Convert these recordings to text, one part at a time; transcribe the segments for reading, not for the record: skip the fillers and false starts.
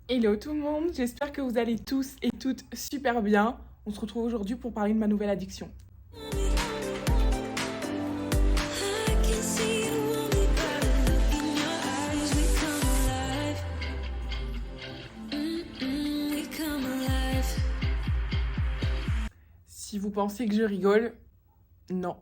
Hello tout le monde, j'espère que vous allez tous et toutes super bien. On se retrouve aujourd'hui pour parler de ma nouvelle addiction. Si vous pensez que je rigole, non.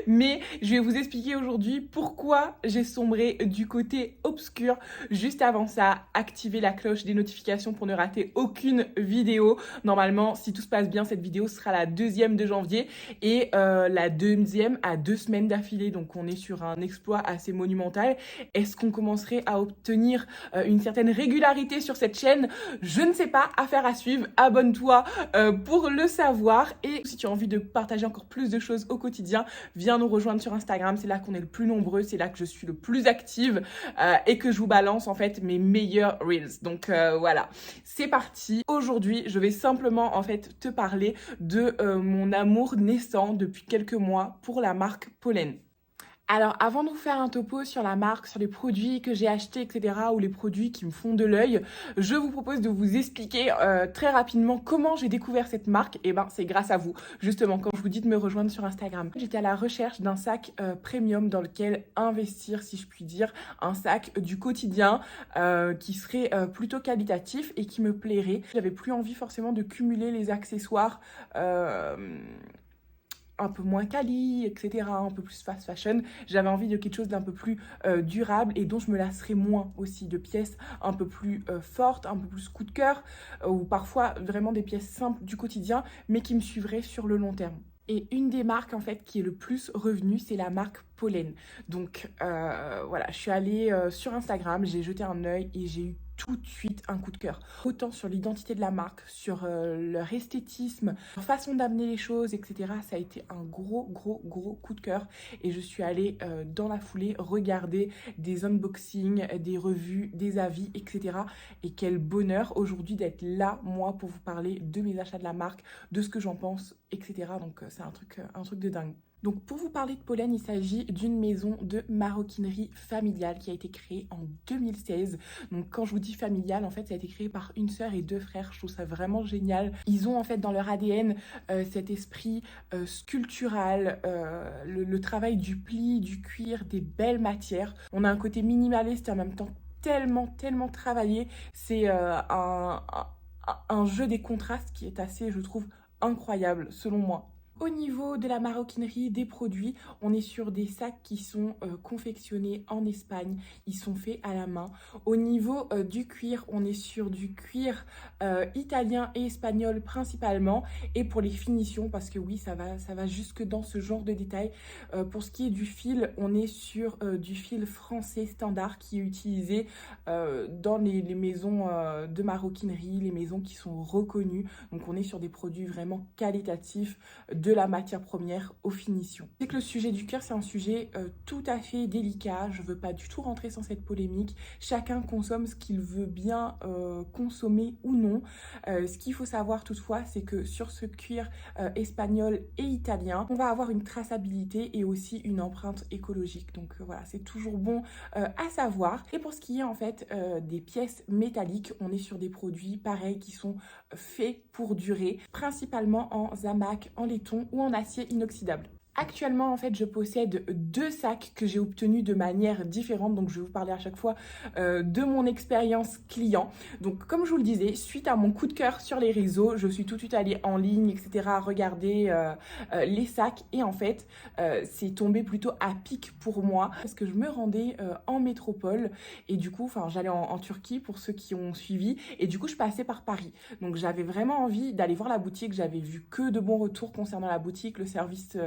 Mais je vais vous expliquer aujourd'hui pourquoi j'ai sombré du côté obscur. Juste avant ça, activez la cloche des notifications pour ne rater aucune vidéo. Normalement, si tout se passe bien, cette vidéo sera la deuxième de janvier et la deuxième à 2 semaines d'affilée. Donc on est sur un exploit assez monumental. Est-ce qu'on commencerait à obtenir une certaine régularité sur cette chaîne? Je ne sais pas, affaire à suivre. Abonne-toi pour le savoir. Et si tu as envie de partager encore plus de choses au quotidien, viens nous rejoindre sur Instagram, c'est là qu'on est le plus nombreux, c'est là que je suis le plus active et que je vous balance en fait mes meilleurs reels. Donc voilà, c'est parti. Aujourd'hui, je vais simplement en fait te parler de mon amour naissant depuis quelques mois pour la marque Pollen. Alors, avant de vous faire un topo sur la marque, sur les produits que j'ai achetés, etc., ou les produits qui me font de l'œil, je vous propose de vous expliquer très rapidement comment j'ai découvert cette marque. Et ben, c'est grâce à vous, justement, quand je vous dis de me rejoindre sur Instagram. J'étais à la recherche d'un sac premium dans lequel investir, si je puis dire, un sac du quotidien qui serait plutôt qualitatif et qui me plairait. J'avais plus envie forcément de cumuler les accessoires. Un peu moins quali, etc., un peu plus fast fashion. J'avais envie de quelque chose d'un peu plus durable et dont je me lasserais moins aussi, de pièces un peu plus fortes, un peu plus coup de cœur, ou parfois vraiment des pièces simples du quotidien, mais qui me suivraient sur le long terme. Et une des marques en fait qui est le plus revenue, c'est la marque Pollen. Donc voilà, je suis allée sur Instagram, j'ai jeté un œil et j'ai eu tout de suite un coup de cœur. Autant sur l'identité de la marque, sur leur esthétisme, leur façon d'amener les choses, etc. Ça a été un gros, gros, gros coup de cœur. Et je suis allée dans la foulée regarder des unboxings, des revues, des avis, etc. Et quel bonheur aujourd'hui d'être là, moi, pour vous parler de mes achats de la marque, de ce que j'en pense, etc. Donc c'est un truc de dingue. Donc pour vous parler de Pollen, il s'agit d'une maison de maroquinerie familiale qui a été créée en 2016. Donc quand je vous dis familiale, en fait ça a été créé par une sœur et deux frères. Je trouve ça vraiment génial. Ils ont en fait dans leur ADN cet esprit sculptural, le travail du pli, du cuir, des belles matières. On a un côté minimaliste et en même temps tellement, tellement travaillé. C'est un jeu des contrastes qui est assez, je trouve, incroyable selon moi. Au niveau de la maroquinerie des produits, on est sur des sacs qui sont confectionnés en Espagne. Ils sont faits à la main. Au niveau du cuir, on est sur du cuir italien et espagnol principalement. Et pour les finitions, parce que oui, ça va jusque dans ce genre de détails. Pour ce qui est du fil, on est sur du fil français standard qui est utilisé dans les maisons de maroquinerie, les maisons qui sont reconnues. Donc on est sur des produits vraiment qualitatifs de la matière première aux finitions. C'est que le sujet du cœur, c'est un sujet tout à fait délicat. Je ne veux pas du tout rentrer dans cette polémique. Chacun consomme ce qu'il veut bien consommer ou non. Ce qu'il faut savoir toutefois, c'est que sur ce cuir espagnol et italien, on va avoir une traçabilité et aussi une empreinte écologique. Donc voilà, c'est toujours bon à savoir. Et pour ce qui est en fait des pièces métalliques, on est sur des produits pareils qui sont faits pour durer, principalement en zamac, en laiton ou en acier inoxydable. Actuellement, en fait, je possède deux sacs que j'ai obtenus de manière différente. Donc, je vais vous parler à chaque fois de mon expérience client. Donc, comme je vous le disais, suite à mon coup de cœur sur les réseaux, je suis tout de suite allée en ligne, etc., regarder les sacs. Et en fait, c'est tombé plutôt à pic pour moi parce que je me rendais en métropole. Et du coup, j'allais en Turquie pour ceux qui ont suivi. Et du coup, je passais par Paris. Donc, j'avais vraiment envie d'aller voir la boutique. J'avais vu que de bons retours concernant la boutique, le service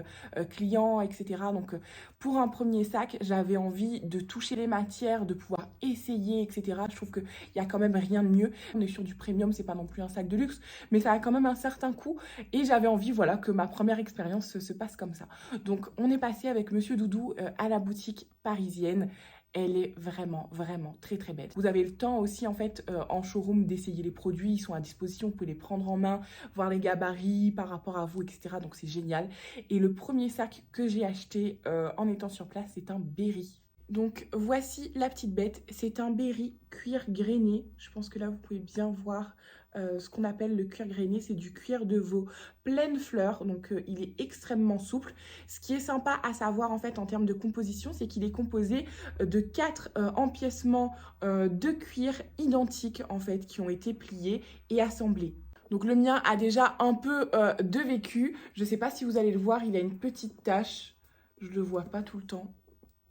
clients, etc. Donc pour un premier sac, j'avais envie de toucher les matières, de pouvoir essayer, etc. Je trouve qu'il y a quand même rien de mieux. On est sur du premium, c'est pas non plus un sac de luxe, mais ça a quand même un certain coût. Et j'avais envie, voilà, que ma première expérience se passe comme ça. Donc on est passé avec Monsieur Doudou à la boutique parisienne. Elle est vraiment, vraiment très très belle. Vous avez le temps aussi en fait en showroom d'essayer les produits, ils sont à disposition, vous pouvez les prendre en main, voir les gabarits par rapport à vous, etc. Donc c'est génial. Et le premier sac que j'ai acheté en étant sur place, c'est un Berry. Donc voici la petite bête, c'est un berry cuir grainé. Je pense que là vous pouvez bien voir ce qu'on appelle le cuir grainé, c'est du cuir de veau pleine fleur, donc il est extrêmement souple. Ce qui est sympa à savoir en fait en termes de composition, c'est qu'il est composé de 4 empiècements de cuir identiques en fait qui ont été pliés et assemblés. Donc le mien a déjà un peu de vécu. Je ne sais pas si vous allez le voir, il a une petite tache. Je ne le vois pas tout le temps.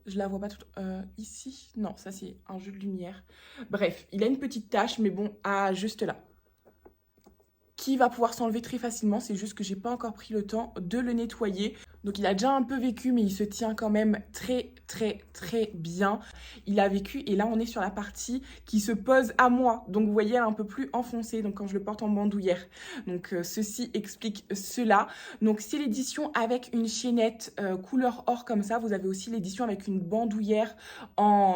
Je la vois pas tout ici. Non, ça c'est un jeu de lumière. Bref, il a une petite tache, mais bon, juste là. Qui va pouvoir s'enlever très facilement, c'est juste que j'ai pas encore pris le temps de le nettoyer. Donc il a déjà un peu vécu, mais il se tient quand même très bien. Il a vécu et là on est sur la partie qui se pose à moi. Donc vous voyez, elle est un peu plus enfoncée, donc quand je le porte en bandoulière. Donc ceci explique cela. Donc c'est l'édition avec une chaînette couleur or comme ça. Vous avez aussi l'édition avec une bandoulière en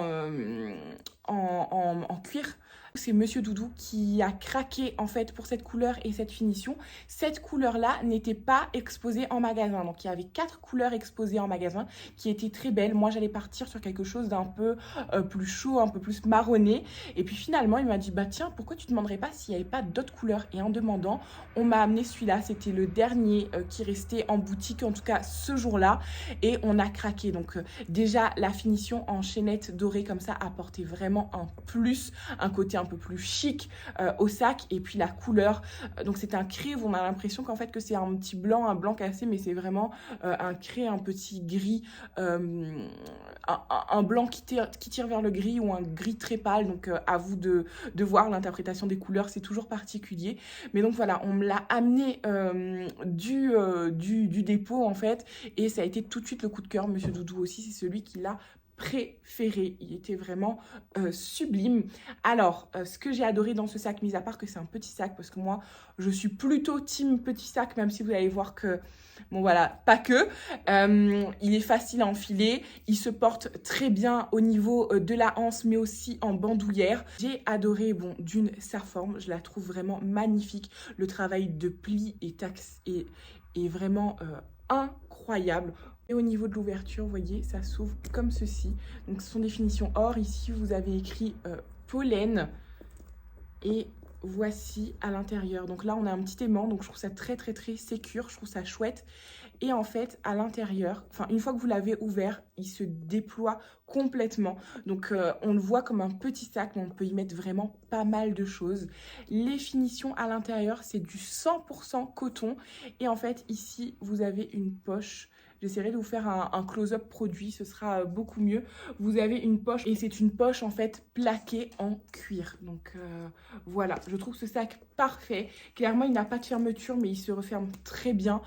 cuir. C'est Monsieur Doudou qui a craqué en fait pour cette couleur et cette finition. Cette couleur-là n'était pas exposée en magasin. Donc il y avait 4 couleurs exposées en magasin qui étaient très belles. Moi j'allais partir sur quelque chose d'un peu plus chaud, un peu plus marronné. Et puis finalement il m'a dit bah tiens, pourquoi tu ne demanderais pas s'il n'y avait pas d'autres couleurs? Et en demandant, on m'a amené celui-là. C'était le dernier qui restait en boutique, en tout cas ce jour-là. Et on a craqué. Donc déjà la finition en chaînette dorée comme ça apportait vraiment un plus, un côté un peu plus chic au sac. Et puis la couleur, donc c'est un crève, on a l'impression qu'en fait que c'est un petit blanc, un blanc cassé, mais c'est vraiment un crève, un petit gris, un blanc qui tire vers le gris ou un gris très pâle. Donc à vous de voir l'interprétation des couleurs, c'est toujours particulier. Mais donc voilà, on me l'a amené du dépôt en fait, et ça a été tout de suite le coup de cœur. Monsieur Doudou aussi, c'est celui qui l'a préféré. Il était vraiment sublime. Alors, ce que j'ai adoré dans ce sac, mis à part que c'est un petit sac, parce que moi, je suis plutôt team petit sac, même si vous allez voir que, bon voilà, pas que. Il est facile à enfiler, il se porte très bien au niveau de la hanche, mais aussi en bandoulière. J'ai adoré, bon, sa forme, je la trouve vraiment magnifique. Le travail de pli est vraiment incroyable. Et au niveau de l'ouverture, vous voyez, ça s'ouvre comme ceci. Donc ce sont des finitions or. Ici, vous avez écrit pollen. Et voici à l'intérieur. Donc là, on a un petit aimant. Donc je trouve ça très sécure. Je trouve ça chouette. Et en fait, à l'intérieur, une fois que vous l'avez ouvert, il se déploie complètement. Donc on le voit comme un petit sac, mais on peut y mettre vraiment pas mal de choses. Les finitions à l'intérieur, c'est du 100% coton. Et en fait, ici, vous avez une poche. J'essaierai de vous faire un close-up produit, ce sera beaucoup mieux. Vous avez une poche et c'est une poche en fait plaquée en cuir. Donc voilà, je trouve ce sac parfait. Clairement, il n'a pas de fermeture, mais il se referme très bien.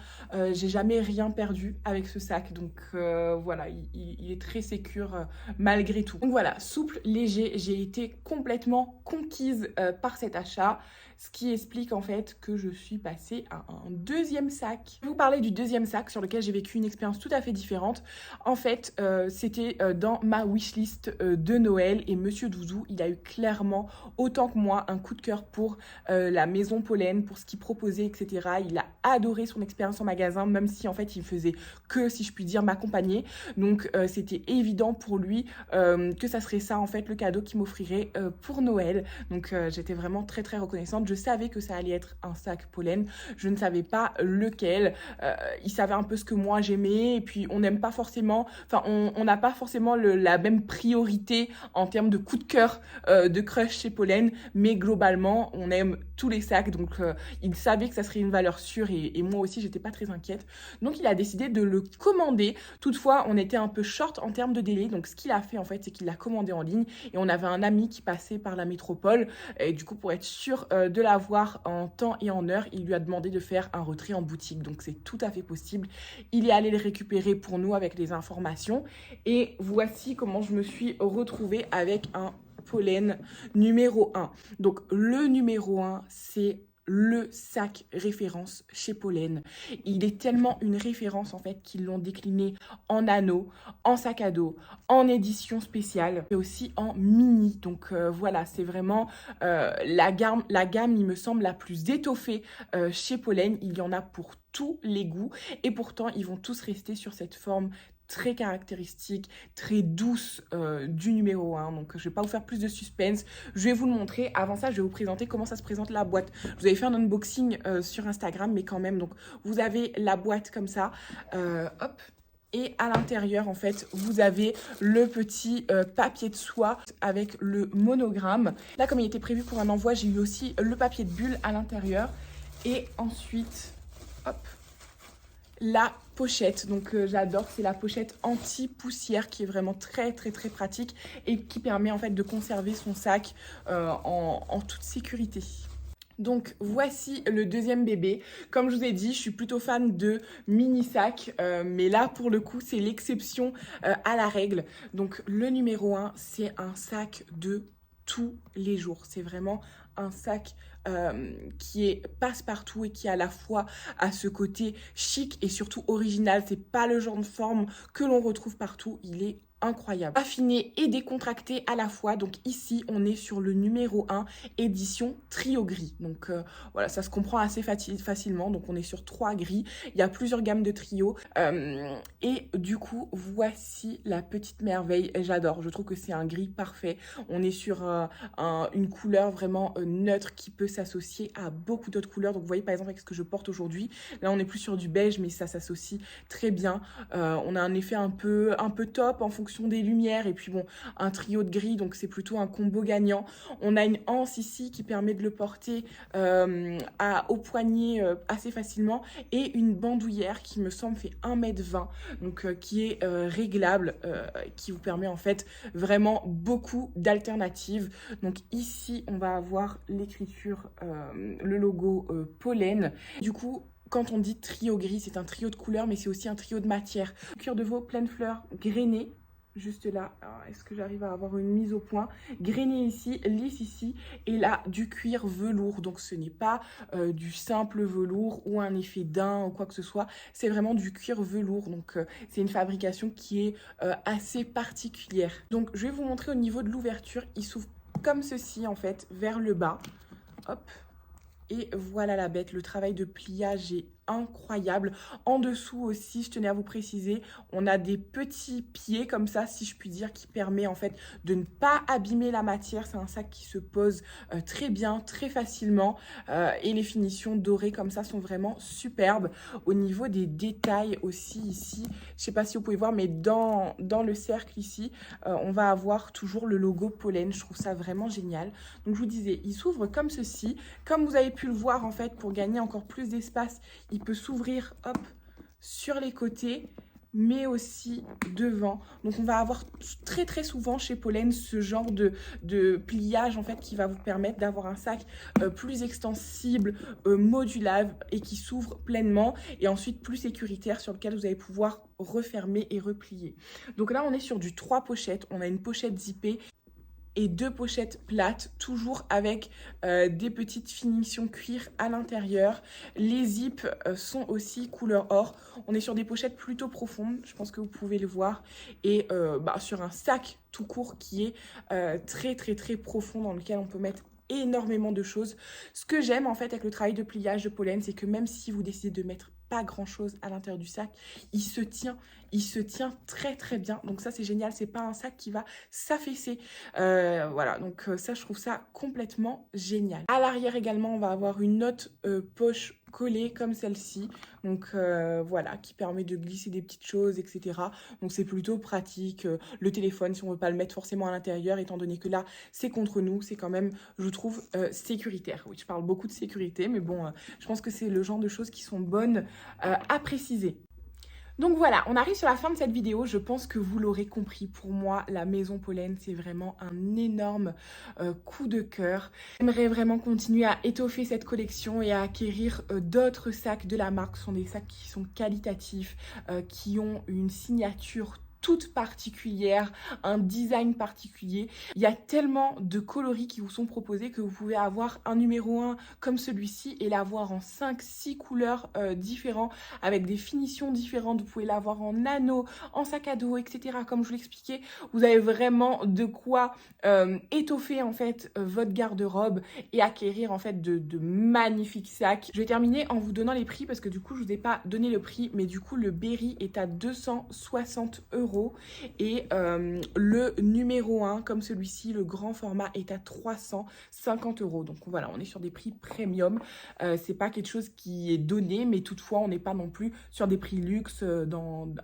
J'ai jamais rien perdu avec ce sac. Donc voilà, il est très sécure malgré tout. Donc voilà, souple, léger. J'ai été complètement conquise par cet achat. Ce qui explique en fait que je suis passée à un deuxième sac. Je vais vous parler du deuxième sac sur lequel j'ai vécu une expérience tout à fait différente. En fait, c'était dans ma wishlist de Noël et Monsieur Doudou, il a eu clairement, autant que moi, un coup de cœur pour la maison Pollen, pour ce qu'il proposait, etc. Il a adoré son expérience en magasin, même si en fait il faisait que, si je puis dire, m'accompagner. Donc c'était évident pour lui que ça serait ça en fait le cadeau qu'il m'offrirait pour Noël. Donc j'étais vraiment très reconnaissante. Je savais que ça allait être un sac pollen. Je ne savais pas lequel. Il savait un peu ce que moi j'aimais. Et puis on n'aime pas forcément, on n'a pas forcément la même priorité en termes de coup de cœur, de crush chez Pollen. Mais globalement, on aime tous les sacs. Donc il savait que ça serait une valeur sûre et moi aussi, j'étais pas très inquiète. Donc il a décidé de le commander. Toutefois, on était un peu short en termes de délai. Donc ce qu'il a fait en fait, c'est qu'il l'a commandé en ligne. Et on avait un ami qui passait par la métropole. Et du coup, pour être sûr de l'avoir en temps et en heure, il lui a demandé de faire un retrait en boutique. Donc c'est tout à fait possible. Il est allé le récupérer pour nous avec les informations. Et voici comment je me suis retrouvée avec un pollen numéro 1. Donc le numéro 1, c'est le sac référence chez Pollen. Il est tellement une référence en fait qu'ils l'ont décliné en anneau, en sac à dos, en édition spéciale et aussi en mini. Donc voilà, c'est vraiment la gamme, il me semble, la plus étoffée chez Pollen. Il y en a pour tous les goûts et pourtant ils vont tous rester sur cette forme très caractéristique, très douce du numéro 1. Donc, je ne vais pas vous faire plus de suspense. Je vais vous le montrer. Avant ça, je vais vous présenter comment ça se présente la boîte. Je vous avais fait un unboxing sur Instagram, mais quand même. Donc, vous avez la boîte comme ça. Hop. Et à l'intérieur, en fait, vous avez le petit papier de soie avec le monogramme. Là, comme il était prévu pour un envoi, j'ai eu aussi le papier de bulle à l'intérieur. Et ensuite, hop, la pochette. Donc, j'adore, c'est la pochette anti-poussière qui est vraiment très, très, très pratique et qui permet en fait de conserver son sac en toute sécurité. Donc voici le deuxième bébé. Comme je vous ai dit, je suis plutôt fan de mini sacs, mais là pour le coup c'est l'exception à la règle. Donc le numéro 1, c'est un sac de tous les jours. C'est vraiment un sac qui est passe-partout et qui à la fois a ce côté chic et surtout original. C'est pas le genre de forme que l'on retrouve partout. Il est incroyable. Affiné et décontracté à la fois. Donc ici, on est sur le numéro 1, édition trio gris. Donc voilà, ça se comprend assez facilement. Donc on est sur 3 gris. Il y a plusieurs gammes de trio. Et du coup, voici la petite merveille. J'adore. Je trouve que c'est un gris parfait. On est sur une couleur vraiment neutre qui peut s'associer à beaucoup d'autres couleurs. Donc vous voyez par exemple avec ce que je porte aujourd'hui. Là, on est plus sur du beige, mais ça s'associe très bien. On a un effet un peu top en fonction des lumières et puis bon, un trio de gris, donc c'est plutôt un combo gagnant. On a une anse ici qui permet de le porter au poignet assez facilement et une bandoulière qui me semble fait 1,20 m, donc qui est réglable, qui vous permet en fait vraiment beaucoup d'alternatives. Donc ici, on va avoir l'écriture, le logo Pollen. Du coup, quand on dit trio gris, c'est un trio de couleurs, mais c'est aussi un trio de matière. Cuir de veau pleine fleur grainé, juste là. Est-ce que j'arrive à avoir une mise au point? Grainé ici, lisse ici, et là, du cuir velours. Donc, ce n'est pas du simple velours ou un effet daim ou quoi que ce soit. C'est vraiment du cuir velours. Donc, c'est une fabrication qui est assez particulière. Donc, je vais vous montrer au niveau de l'ouverture. Il s'ouvre comme ceci, en fait, vers le bas. Hop. Et voilà la bête, le travail de pliage est incroyable. En dessous aussi, je tenais à vous préciser, on a des petits pieds comme ça, si je puis dire, qui permet en fait de ne pas abîmer la matière. C'est un sac qui se pose très bien, très facilement. Et les finitions dorées comme ça sont vraiment superbes. Au niveau des détails aussi ici, je sais pas si vous pouvez voir, mais dans le cercle ici, on va avoir toujours le logo Pollen. Je trouve ça vraiment génial. Donc je vous disais, il s'ouvre comme ceci. Comme vous avez pu le voir en fait, pour gagner encore plus d'espace, il peut s'ouvrir hop sur les côtés mais aussi devant. Donc on va avoir très très souvent chez Pollen ce genre de pliage en fait qui va vous permettre d'avoir un sac plus extensible, modulable et qui s'ouvre pleinement et ensuite plus sécuritaire sur lequel vous allez pouvoir refermer et replier. Donc là on est sur du 3 pochettes, on a une pochette zippée et 2 pochettes plates, toujours avec des petites finitions cuir à l'intérieur. Les zips sont aussi couleur or. On est sur des pochettes plutôt profondes, je pense que vous pouvez le voir. Et sur un sac tout court qui est très très très profond dans lequel on peut mettre énormément de choses. Ce que j'aime en fait avec le travail de pliage de Pollen, c'est que même si vous décidez de mettre pas grand chose à l'intérieur du sac, il se tient très très bien. Donc ça c'est génial, c'est pas un sac qui va s'affaisser. Voilà, donc ça je trouve ça complètement génial. À l'arrière également, on va avoir une autre poche collée comme celle-ci. Donc voilà, qui permet de glisser des petites choses, etc. Donc c'est plutôt pratique. Le téléphone, si on veut pas le mettre forcément à l'intérieur, étant donné que là c'est contre nous, c'est quand même, je trouve, sécuritaire. Oui, je parle beaucoup de sécurité, mais bon, je pense que c'est le genre de choses qui sont bonnes à préciser. Donc voilà, on arrive sur la fin de cette vidéo. Je pense que vous l'aurez compris. Pour moi, la maison Pollen, c'est vraiment un énorme coup de cœur. J'aimerais vraiment continuer à étoffer cette collection et à acquérir d'autres sacs de la marque. Ce sont des sacs qui sont qualitatifs, qui ont une signature toute particulière, un design particulier. Il y a tellement de coloris qui vous sont proposés que vous pouvez avoir un numéro 1 comme celui-ci et l'avoir en 5-6 couleurs différents avec des finitions différentes. Vous pouvez l'avoir en nano, en sac à dos, etc. Comme je vous l'expliquais, vous avez vraiment de quoi étoffer en fait votre garde-robe et acquérir en fait de magnifiques sacs. Je vais terminer en vous donnant les prix parce que du coup je vous ai pas donné le prix, mais du coup le Berry est à 260 € et le numéro 1 comme celui-ci, le grand format, est à 350 €. Donc voilà, on est sur des prix premium. C'est pas quelque chose qui est donné, mais toutefois on n'est pas non plus sur des prix luxe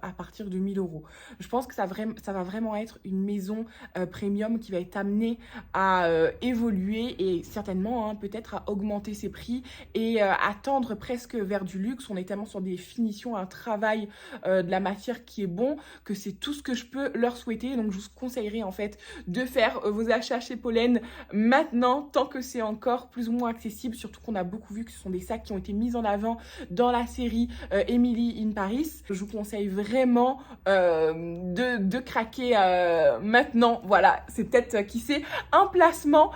à partir de 1000 €. Je pense que ça va vraiment être une maison premium qui va être amenée à évoluer et certainement peut-être à augmenter ses prix et à tendre presque vers du luxe. On est tellement sur des finitions, un travail de la matière qui est bon, que c'est tout ce que je peux leur souhaiter. Donc je vous conseillerais en fait de faire vos achats chez Polène maintenant, tant que c'est encore plus ou moins accessible, surtout qu'on a beaucoup vu que ce sont des sacs qui ont été mis en avant dans la série Emily in Paris. Je vous conseille vraiment de craquer maintenant. Voilà, c'est peut-être, qui sait, un placement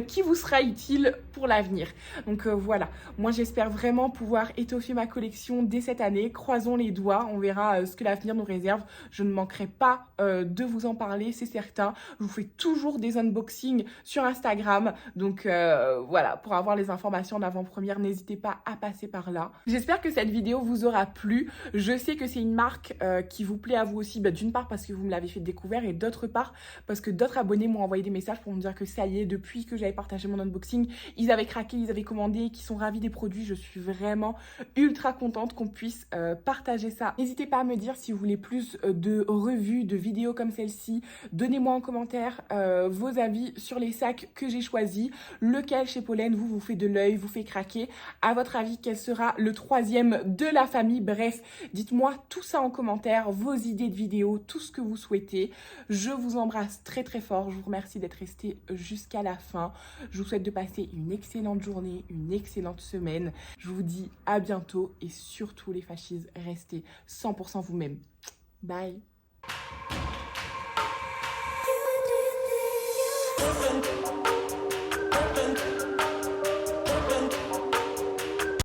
qui vous sera utile pour l'avenir. Donc voilà, moi j'espère vraiment pouvoir étoffer ma collection dès cette année. Croisons les doigts, on verra ce que l'avenir nous réserve. Je ne manquerai pas de vous en parler, c'est certain. Je vous fais toujours des unboxings sur Instagram. Donc voilà, pour avoir les informations en avant-première, n'hésitez pas à passer par là. J'espère que cette vidéo vous aura plu. Je sais que c'est une marque qui vous plaît à vous aussi, d'une part parce que vous me l'avez fait découvrir et d'autre part parce que d'autres abonnés m'ont envoyé des messages pour me dire que ça y est, depuis que j'avais partagé mon unboxing, ils avaient craqué, ils avaient commandé, qu'ils sont ravis des produits. Je suis vraiment ultra contente qu'on puisse partager ça. N'hésitez pas à me dire si vous voulez plus de revues, de vidéos comme celle-ci. Donnez-moi en commentaire vos avis sur les sacs que j'ai choisis. Lequel chez Polène vous fait de l'œil, vous fait craquer. À votre avis, quel sera le troisième de la famille? Bref, dites-moi tout ça en commentaire, vos idées de vidéos, tout ce que vous souhaitez. Je vous embrasse très très fort. Je vous remercie d'être resté jusqu'à la fin. Je vous souhaite de passer une excellente journée, une excellente semaine. Je vous dis à bientôt et surtout les fascistes, restez 100% vous-même. Bye.